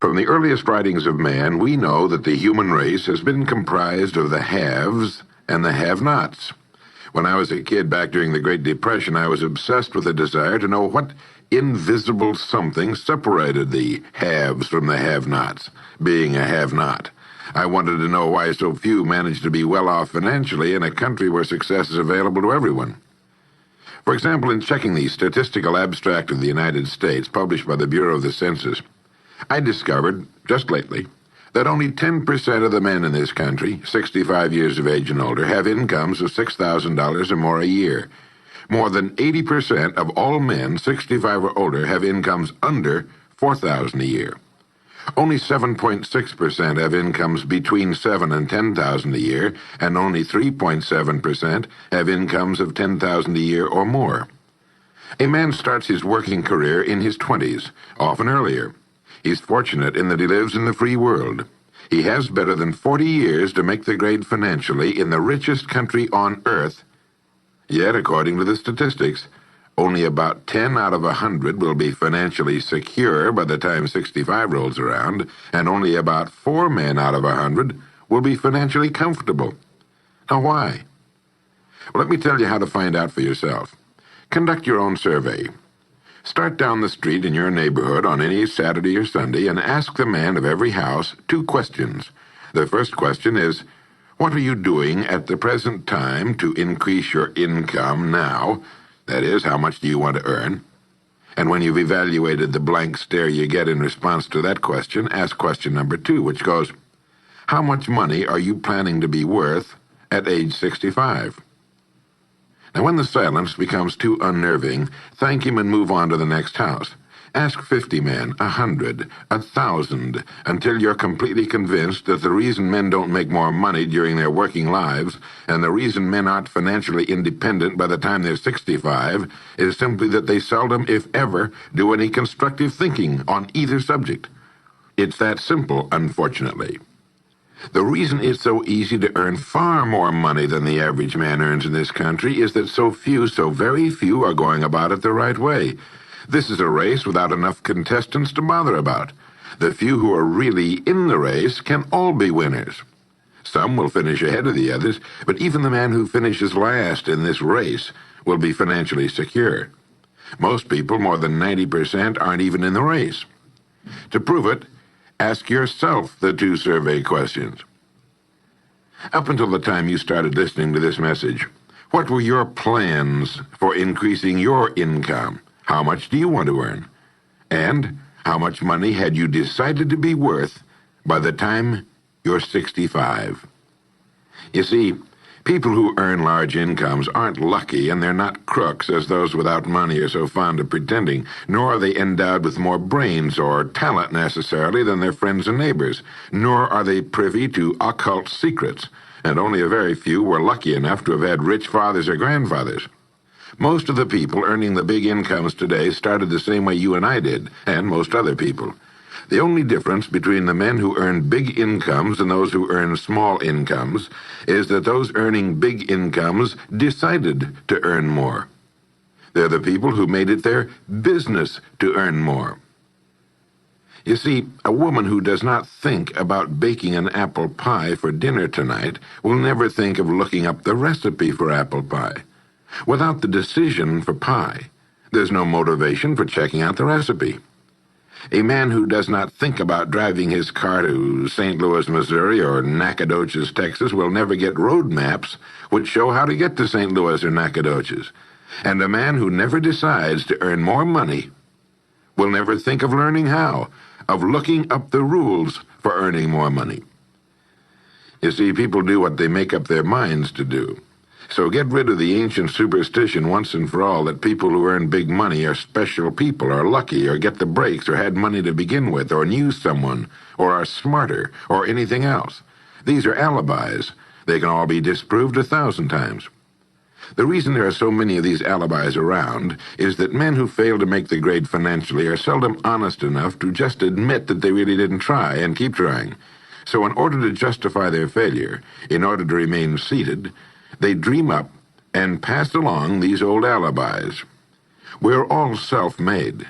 From the earliest writings of man, we know that the human race has been comprised of the haves and the have-nots. When I was a kid back during the Great Depression, I was obsessed with a desire to know what invisible something separated the haves from the have-nots, being a have-not. I wanted to know why so few managed to be well off financially in a country where success is available to everyone. For example, in checking the Statistical Abstract of the United States, published by the Bureau of the Census, I discovered, just lately, that only 10% of the men in this country, 65 years of age and older, have incomes of $6,000 or more a year. More than 80% of all men 65 or older have incomes under $4,000 a year. Only 7.6% have incomes between $7,000 and $10,000 a year, and only 3.7% have incomes of $10,000 a year or more. A man starts his working career in his 20s, often earlier. He's fortunate in that he lives in the free world. He has better than 40 years to make the grade financially in the richest country on earth. Yet, according to the statistics, only about 10 out of 100 will be financially secure by the time 65 rolls around, and only about 4 men out of 100 will be financially comfortable. Now, why? Well, let me tell you how to find out for yourself. Conduct your own survey. Start down the street in your neighborhood on any Saturday or Sunday and ask the man of every house 2 questions. The first question is, what are you doing at the present time to increase your income now? That is, how much do you want to earn? And when you've evaluated the blank stare you get in response to that question, ask question number 2, which goes, how much money are you planning to be worth at age 65? Now, when the silence becomes too unnerving, thank him and move on to the next house. Ask 50 men, 100, 1,000, until you're completely convinced that the reason men don't make more money during their working lives, and the reason men aren't financially independent by the time they're 65, is simply that they seldom, if ever, do any constructive thinking on either subject. It's that simple, unfortunately. The reason it's so easy to earn far more money than the average man earns in this country is that so very few, are going about it the right way. This is a race without enough contestants to bother about. The few who are really in the race can all be winners. Some will finish ahead of the others, but even the man who finishes last in this race will be financially secure. Most people, more than 90%, aren't even in the race. To prove it, ask yourself the 2 survey questions. Up until the time you started listening to this message, what were your plans for increasing your income? How much do you want to earn? And how much money had you decided to be worth by the time you're 65? You see, people who earn large incomes aren't lucky, and they're not crooks as those without money are so fond of pretending, nor are they endowed with more brains or talent necessarily than their friends and neighbors, nor are they privy to occult secrets, and only a very few were lucky enough to have had rich fathers or grandfathers. Most of the people earning the big incomes today started the same way you and I did, and most other people. The only difference between the men who earn big incomes and those who earn small incomes is that those earning big incomes decided to earn more. They're the people who made it their business to earn more. You see, a woman who does not think about baking an apple pie for dinner tonight will never think of looking up the recipe for apple pie. Without the decision for pie, there's no motivation for checking out the recipe. A man who does not think about driving his car to St. Louis, Missouri, or Nacogdoches, Texas, will never get road maps which show how to get to St. Louis or Nacogdoches. And a man who never decides to earn more money will never think of learning how, of looking up the rules for earning more money. You see, people do what they make up their minds to do. So get rid of the ancient superstition once and for all that people who earn big money are special people, are lucky, or get the breaks, or had money to begin with, or knew someone, or are smarter, or anything else. These are alibis. They can all be disproved 1,000 times. The reason there are so many of these alibis around is that men who fail to make the grade financially are seldom honest enough to just admit that they really didn't try and keep trying. So in order to justify their failure, in order to remain seated, they dream up and pass along these old alibis. We're all self-made,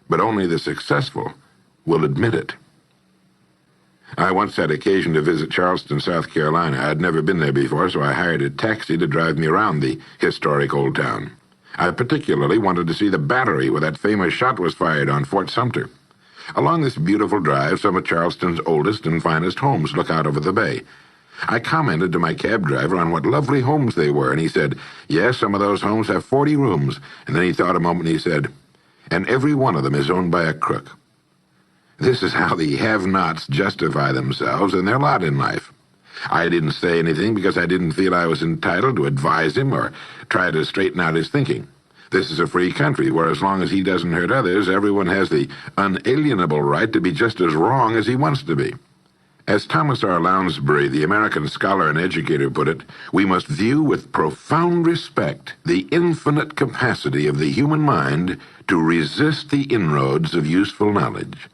but only the successful will admit it. I once had occasion to visit Charleston, South Carolina. I'd never been there before, so I hired a taxi to drive me around the historic old town. I particularly wanted to see the battery where that famous shot was fired on Fort Sumter. Along this beautiful drive, some of Charleston's oldest and finest homes look out over the bay. I commented to my cab driver on what lovely homes they were, and he said, yes, some of those homes have 40 rooms. And then he thought a moment and he said, and every one of them is owned by a crook. This is how the have-nots justify themselves and their lot in life. I didn't say anything because I didn't feel I was entitled to advise him or try to straighten out his thinking. This is a free country where as long as he doesn't hurt others, everyone has the unalienable right to be just as wrong as he wants to be. As Thomas R. Lounsbury, the American scholar and educator, put it, we must view with profound respect the infinite capacity of the human mind to resist the inroads of useful knowledge.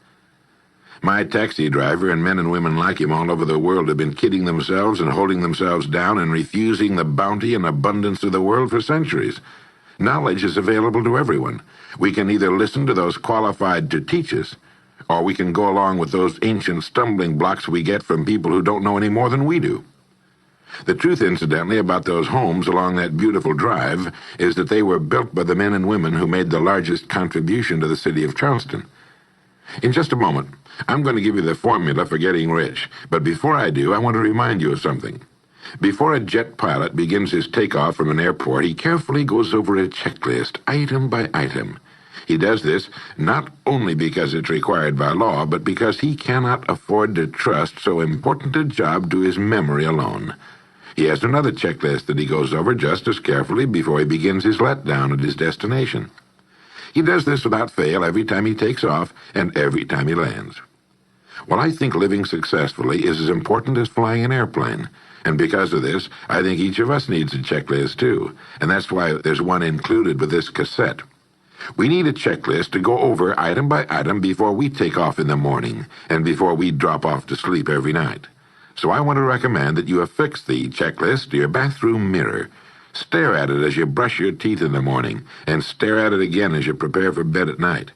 My taxi driver and men and women like him all over the world have been kidding themselves and holding themselves down and refusing the bounty and abundance of the world for centuries. Knowledge is available to everyone. We can either listen to those qualified to teach us, or we can go along with those ancient stumbling blocks we get from people who don't know any more than we do. The truth, incidentally, about those homes along that beautiful drive is that they were built by the men and women who made the largest contribution to the city of Charleston. In just a moment, I'm going to give you the formula for getting rich, but before I do, I want to remind you of something. Before a jet pilot begins his takeoff from an airport, he carefully goes over a checklist, item by item. He does this not only because it's required by law, but because he cannot afford to trust so important a job to his memory alone. He has another checklist that he goes over just as carefully before he begins his letdown at his destination. He does this without fail every time he takes off and every time he lands. Well, I think living successfully is as important as flying an airplane. And because of this, I think each of us needs a checklist too. And that's why there's one included with this cassette. We need a checklist to go over item by item before we take off in the morning and before we drop off to sleep every night. So I want to recommend that you affix the checklist to your bathroom mirror. Stare at it as you brush your teeth in the morning, and stare at it again as you prepare for bed at night.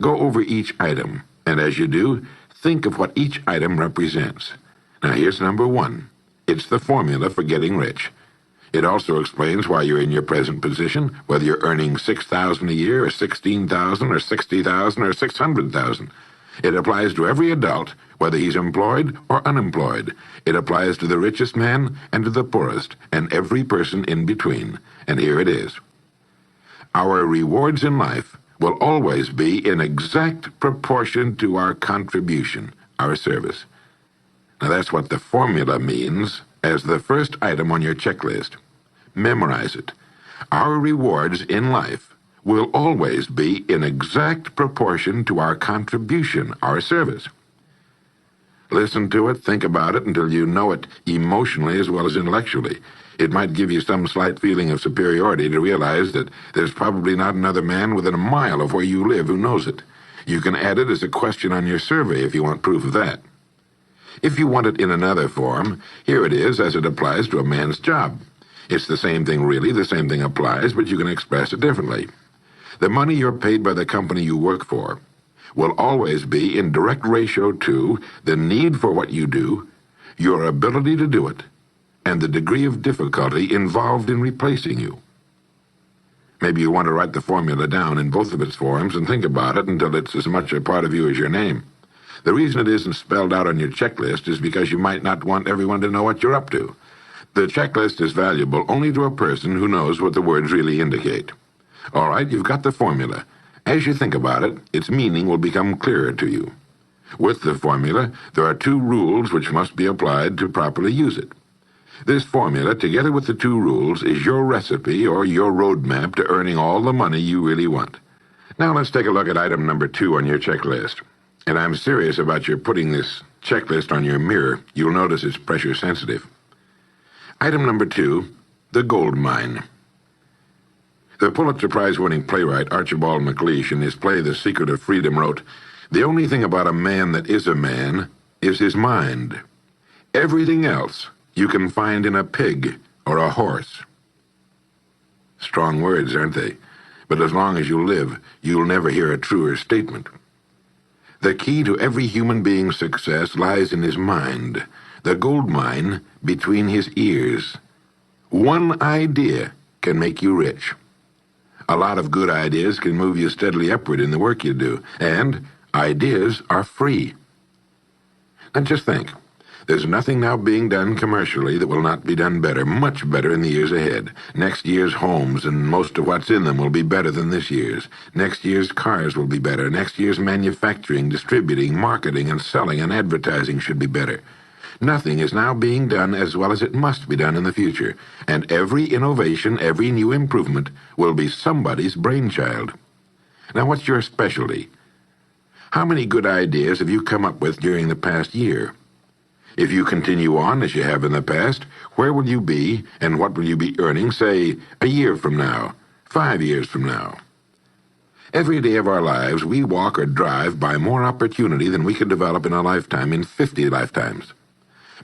Go over each item, and as you do, think of what each item represents. Now here's number one. It's the formula for getting rich. It also explains why you're in your present position, whether you're earning $6,000 a year, or $16,000, or $60,000, or $600,000. It applies to every adult, whether he's employed or unemployed. It applies to the richest man and to the poorest, and every person in between. And here it is. Our rewards in life will always be in exact proportion to our contribution, our service. Now that's what the formula means as the first item on your checklist. Memorize it. Our rewards in life will always be in exact proportion to our contribution, our service. Listen to it, think about it until you know it emotionally as well as intellectually. It might give you some slight feeling of superiority to realize that there's probably not another man within a mile of where you live who knows it. You can add it as a question on your survey if you want proof of that. If you want it in another form, here it is as it applies to a man's job. It's the same thing really, the same thing applies, but you can express it differently. The money you're paid by the company you work for will always be in direct ratio to the need for what you do, your ability to do it, and the degree of difficulty involved in replacing you. Maybe you want to write the formula down in both of its forms and think about it until it's as much a part of you as your name. The reason it isn't spelled out on your checklist is because you might not want everyone to know what you're up to. The checklist is valuable only to a person who knows what the words really indicate. All right, you've got the formula. As you think about it, its meaning will become clearer to you. With the formula, there are two rules which must be applied to properly use it. This formula, together with the two rules, is your recipe or your roadmap to earning all the money you really want. Now let's take a look at item number 2 on your checklist. And I'm serious about your putting this checklist on your mirror. You'll notice it's pressure sensitive. Item number 2, the gold mine. The Pulitzer Prize-winning playwright Archibald MacLeish, in his play The Secret of Freedom, wrote, "The only thing about a man that is a man is his mind. Everything else you can find in a pig or a horse." Strong words, aren't they? But as long as you live, you'll never hear a truer statement. The key to every human being's success lies in his mind, the gold mine between his ears. One idea can make you rich. A lot of good ideas can move you steadily upward in the work you do, and ideas are free. And just think, there's nothing now being done commercially that will not be done better, much better in the years ahead. Next year's homes and most of what's in them will be better than this year's. Next year's cars will be better. Next year's manufacturing, distributing, marketing, and selling and advertising should be better. Nothing is now being done as well as it must be done in the future, and every innovation, every new improvement will be somebody's brainchild. Now, what's your specialty? How many good ideas have you come up with during the past year? If you continue on as you have in the past, where will you be and what will you be earning, say, a year from now, 5 years from now? Every day of our lives, we walk or drive by more opportunity than we could develop in a lifetime, in 50 lifetimes.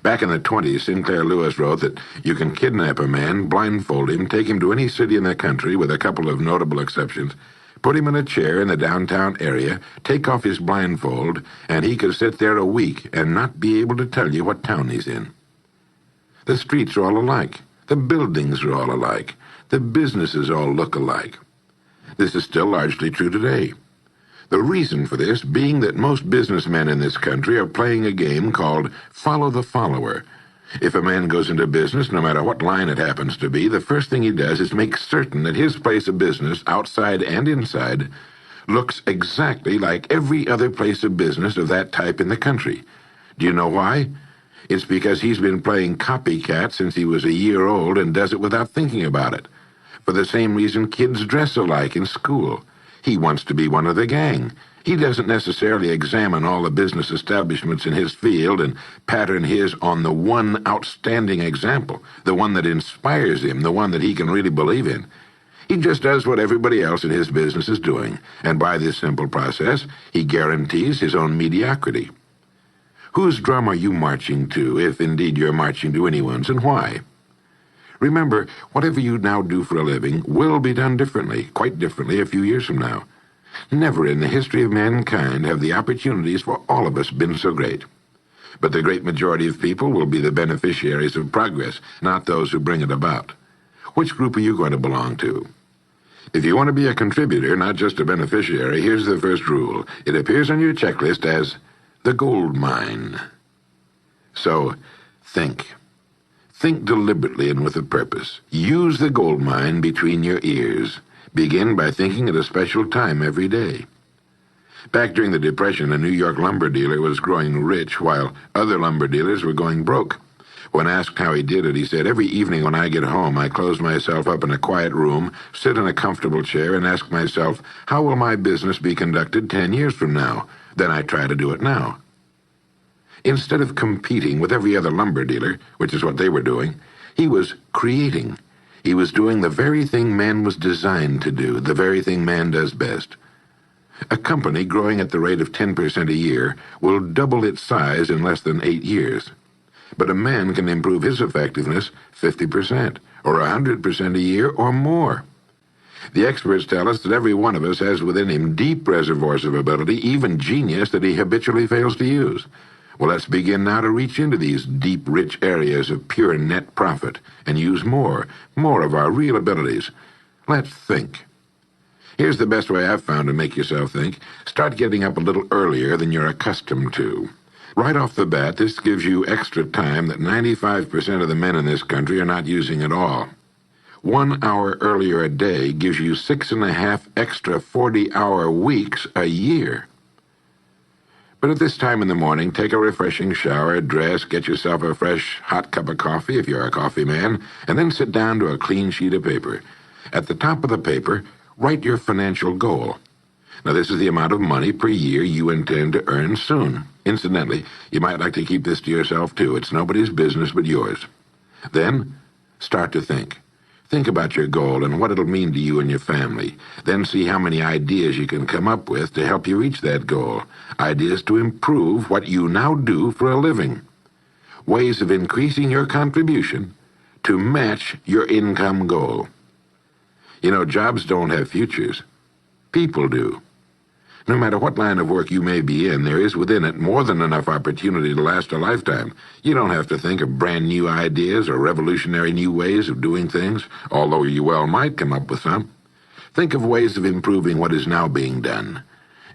Back in the 20s, Sinclair Lewis wrote that you can kidnap a man, blindfold him, take him to any city in the country, with a couple of notable exceptions, put him in a chair in the downtown area, take off his blindfold, and he could sit there a week and not be able to tell you what town he's in. The streets are all alike. The buildings are all alike. The businesses all look alike. This is still largely true today. The reason for this being that most businessmen in this country are playing a game called follow the follower. If a man goes into business, no matter what line it happens to be, the first thing he does is make certain that his place of business, outside and inside, looks exactly like every other place of business of that type in the country. Do you know why? It's because he's been playing copycat since he was a year old and does it without thinking about it. For the same reason kids dress alike in school. He wants to be one of the gang. He doesn't necessarily examine all the business establishments in his field and pattern his on the one outstanding example, the one that inspires him, the one that he can really believe in. He just does what everybody else in his business is doing, and by this simple process, he guarantees his own mediocrity. Whose drum are you marching to, if indeed you're marching to anyone's, and why? Remember, whatever you now do for a living will be done differently, quite differently, a few years from now. Never in the history of mankind have the opportunities for all of us been so great. But the great majority of people will be the beneficiaries of progress, not those who bring it about. Which group are you going to belong to? If you want to be a contributor, not just a beneficiary, here's the first rule. It appears on your checklist as the gold mine. So, think. Think deliberately and with a purpose. Use the gold mine between your ears. Begin by thinking at a special time every day. Back during the Depression, a New York lumber dealer was growing rich while other lumber dealers were going broke. When asked how he did it, he said, "Every evening when I get home, I close myself up in a quiet room, sit in a comfortable chair, and ask myself, how will my business be conducted 10 years from now? Then I try to do it now." Instead of competing with every other lumber dealer, which is what they were doing, he was creating. He was doing the very thing man was designed to do, the very thing man does best. A company growing at the rate of 10% a year will double its size in less than 8 years. But a man can improve his effectiveness 50%, or 100% a year, or more. The experts tell us that every one of us has within him deep reservoirs of ability, even genius, that he habitually fails to use. Well, let's begin now to reach into these deep, rich areas of pure net profit and use more of our real abilities. Let's think. Here's the best way I've found to make yourself think. Start getting up a little earlier than you're accustomed to. Right off the bat, this gives you extra time that 95% of the men in this country are not using at all. 1 hour earlier a day gives you 6.5 extra 40-hour weeks a year. But at this time in the morning, take a refreshing shower, dress, get yourself a fresh, hot cup of coffee if you're a coffee man, and then sit down to a clean sheet of paper. At the top of the paper, write your financial goal. Now, this is the amount of money per year you intend to earn soon. Incidentally, you might like to keep this to yourself, too. It's nobody's business but yours. Then, start to think. Think about your goal and what it'll mean to you and your family. Then see how many ideas you can come up with to help you reach that goal. Ideas to improve what you now do for a living. Ways of increasing your contribution to match your income goal. You know, jobs don't have futures. People do. No matter what line of work you may be in, there is within it more than enough opportunity to last a lifetime. You don't have to think of brand new ideas or revolutionary new ways of doing things, although you well might come up with some. Think of ways of improving what is now being done.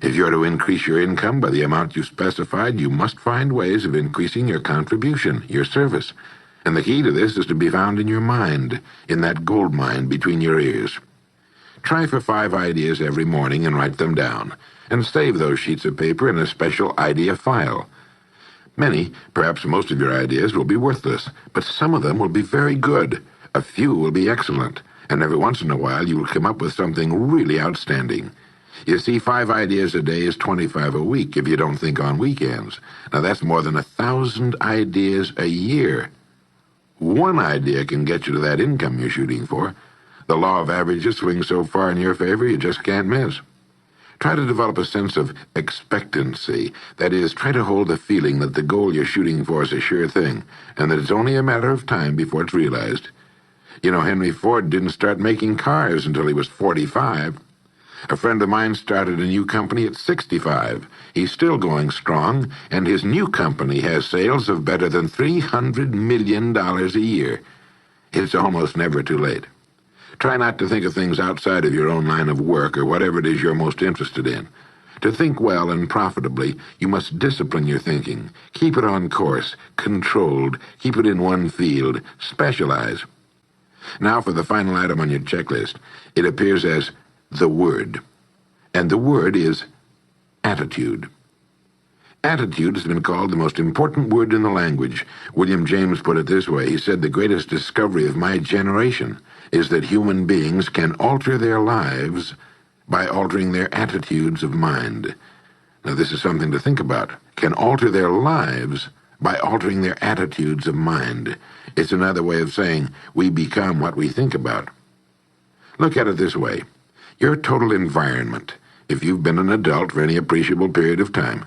If you're to increase your income by the amount you specified, you must find ways of increasing your contribution, your service. And the key to this is to be found in your mind, in that gold mine between your ears. Try for 5 ideas every morning and write them down, and save those sheets of paper in a special idea file. Many, perhaps most of your ideas will be worthless, but some of them will be very good. A few will be excellent, and every once in a while you will come up with something really outstanding. You see, 5 ideas a day is 25 a week if you don't think on weekends. Now that's more than 1,000 ideas a year. One idea can get you to that income you're shooting for. The law of averages swings so far in your favor you just can't miss. Try to develop a sense of expectancy. That is, try to hold the feeling that the goal you're shooting for is a sure thing, and that it's only a matter of time before it's realized. You know, Henry Ford didn't start making cars until he was 45. A friend of mine started a new company at 65. He's still going strong, and his new company has sales of better than $300 million a year. It's almost never too late. Try not to think of things outside of your own line of work or whatever it is you're most interested in. To think well and profitably, you must discipline your thinking. Keep it on course, controlled, keep it in one field, specialize. Now for the final item on your checklist. It appears as the word. And the word is attitude. Attitude has been called the most important word in the language. William James put it this way. He said, "The greatest discovery of my generation is that human beings can alter their lives by altering their attitudes of mind." Now, this is something to think about. Can alter their lives by altering their attitudes of mind. It's another way of saying we become what we think about. Look at it this way. Your total environment, if you've been an adult for any appreciable period of time,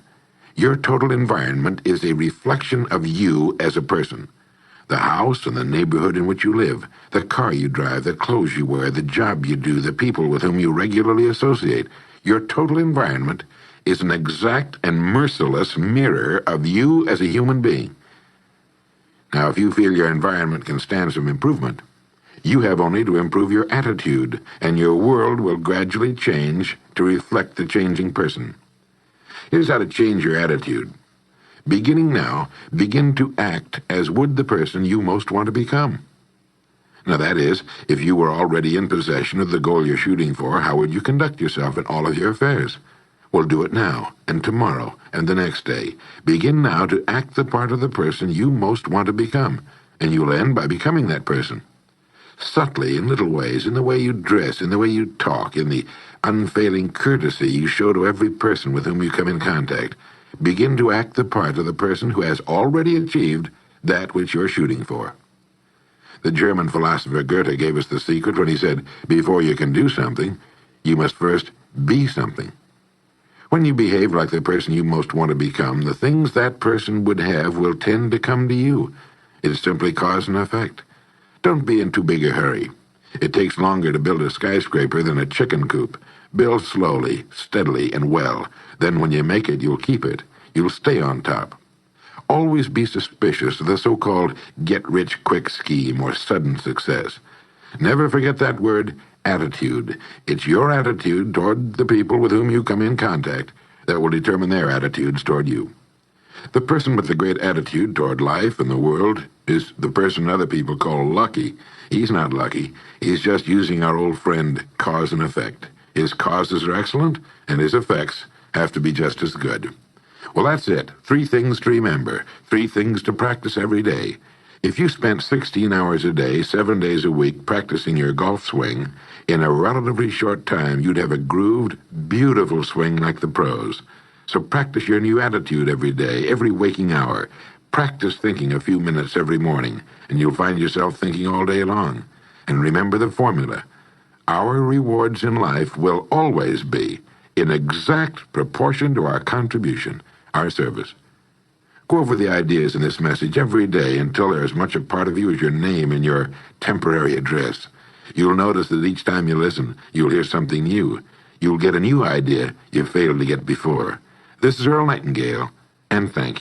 your total environment is a reflection of you as a person. The house and the neighborhood in which you live, the car you drive, the clothes you wear, the job you do, the people with whom you regularly associate. Your total environment is an exact and merciless mirror of you as a human being. Now, if you feel your environment can stand some improvement, you have only to improve your attitude, and your world will gradually change to reflect the changing person. Here's how to change your attitude. Beginning now, begin to act as would the person you most want to become. Now that is, if you were already in possession of the goal you're shooting for, how would you conduct yourself in all of your affairs? Well, do it now, and tomorrow, and the next day. Begin now to act the part of the person you most want to become, and you'll end by becoming that person. Subtly, in little ways, in the way you dress, in the way you talk, in the unfailing courtesy you show to every person with whom you come in contact, begin to act the part of the person who has already achieved that which you're shooting for. The German philosopher Goethe gave us the secret when he said, before you can do something, you must first be something. When you behave like the person you most want to become, the things that person would have will tend to come to you. It's simply cause and effect. Don't be in too big a hurry. It takes longer to build a skyscraper than a chicken coop. Build slowly, steadily, and well. Then when you make it, you'll keep it. You'll stay on top. Always be suspicious of the so-called get-rich-quick scheme or sudden success. Never forget that word, attitude. It's your attitude toward the people with whom you come in contact that will determine their attitudes toward you. The person with the great attitude toward life and the world is the person other people call lucky. He's not lucky. He's just using our old friend cause and effect. His causes are excellent, and his effects have to be just as good. Well, that's it. 3 things to remember. 3 things to practice every day. If you spent 16 hours a day, 7 days a week, practicing your golf swing, in a relatively short time, you'd have a grooved, beautiful swing like the pros. So practice your new attitude every day, every waking hour. Practice thinking a few minutes every morning, and you'll find yourself thinking all day long. And remember the formula. Our rewards in life will always be in exact proportion to our contribution, our service. Go over the ideas in this message every day until they're as much a part of you as your name and your temporary address. You'll notice that each time you listen, you'll hear something new. you'll get a new idea you failed to get before. This is Earl Nightingale, and thank you.